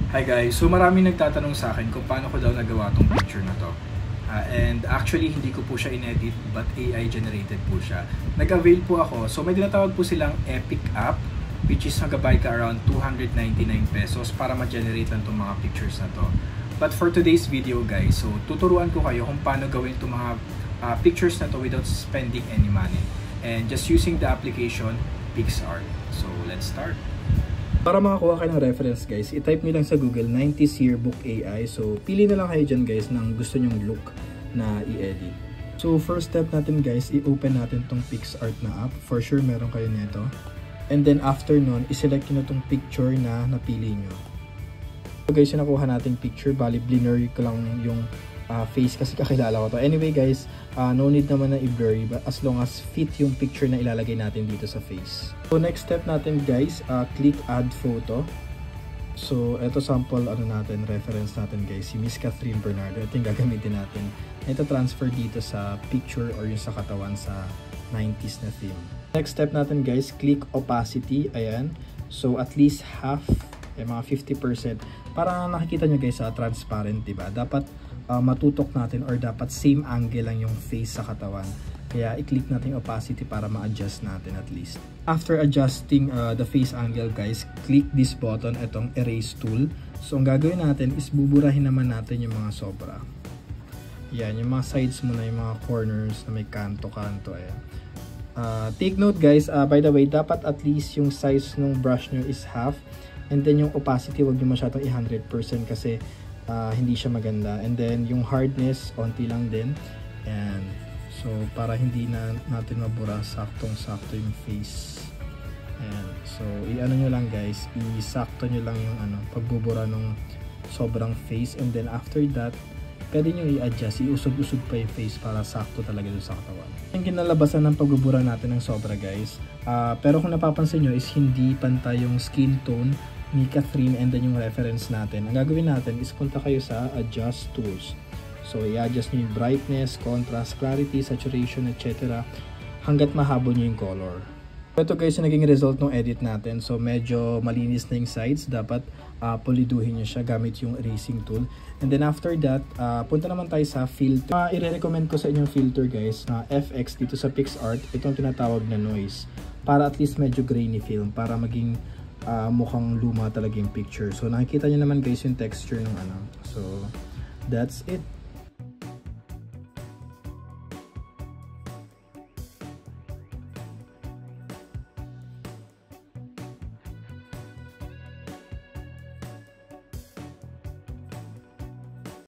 Hi guys, so maraming nagtatanong sa akin kung paano ko daw nagawa tong picture na to. And actually hindi ko po siya inedit but AI generated po siya. Nag-avail po ako, so may tinatawag po silang Epic app which is nagabayad ka around 299 pesos para ma-generate lang tong mga pictures na to. But for today's video guys, so tuturuan ko kayo kung paano gawin itong mga pictures na to without spending any money. And just using the application PixArt. So let's start. Para makakuha kayo ng reference guys, i-type nyo lang sa Google 90s Yearbook AI. So pili na lang kayo dyan guys ng gusto nyong look na i-edit. So first step natin guys, i-open natin tong PixArt na app. For sure meron kayo nito. And then after nun, i-select nyo na tong picture na napili nyo. So guys, yung nakuha nating picture, bali blur ko lang yung face kasi kakilala ko to. Anyway guys, no need naman na i-blurry as long as fit yung picture na ilalagay natin dito sa face. So next step natin guys, click add photo. So ito sample reference natin guys, si Miss Catherine Bernardo. Ito yung gagamitin natin. Ito transfer dito sa picture or yung sa katawan sa 90s na theme. Next step natin guys, click opacity. Ayan. So at least half, mga 50%. Para nakikita nyo guys, transparent, diba? Dapat matutok natin or dapat same angle lang yung face sa katawan. Kaya i-click natin opacity para ma-adjust natin at least. After adjusting the face angle guys, click this button, itong erase tool. So ang gagawin natin is buburahin naman natin yung mga sobra. Yan, yung mga sides muna, yung mga corners na may kanto-kanto. Ayan. Take note guys, by the way, dapat at least yung size ng brush nyo is half. And then yung opacity, wag nyo masyadong 100% kasi hindi siya maganda. And then yung hardness konti lang din. And so para hindi na natin mabura, saktong-sakto yung face. And so i-ano nyo lang guys, i-sakto nyo lang yung pagbubura ng sobrang face. And then after that, pwede nyo i-adjust, iusog-usog pa yung face para sakto talaga doon sa katawan. Yung kinalabasan ng pagbubura natin ng sobra guys, pero kung napapansin nyo is hindi pantay yung skin tone ni Catherine and then yung reference natin. Ang gagawin natin is punta kayo sa adjust tools. So i-adjust nyo yung brightness, contrast, clarity, saturation, etc. hanggat mahabol nyo yung color. Ito guys yung naging result ng edit natin. So medyo malinis na yung sides. Dapat puliduhin nyo siya gamit yung erasing tool. And then after that, punta naman tayo sa filter. I-recommend ko sa inyong filter guys na FX dito sa PixArt. Itong tinatawag na noise. Para at least medyo grainy film. Para maging mukhang luma talaga yung picture. So nakikita nyo naman guys yung texture ng So that's it.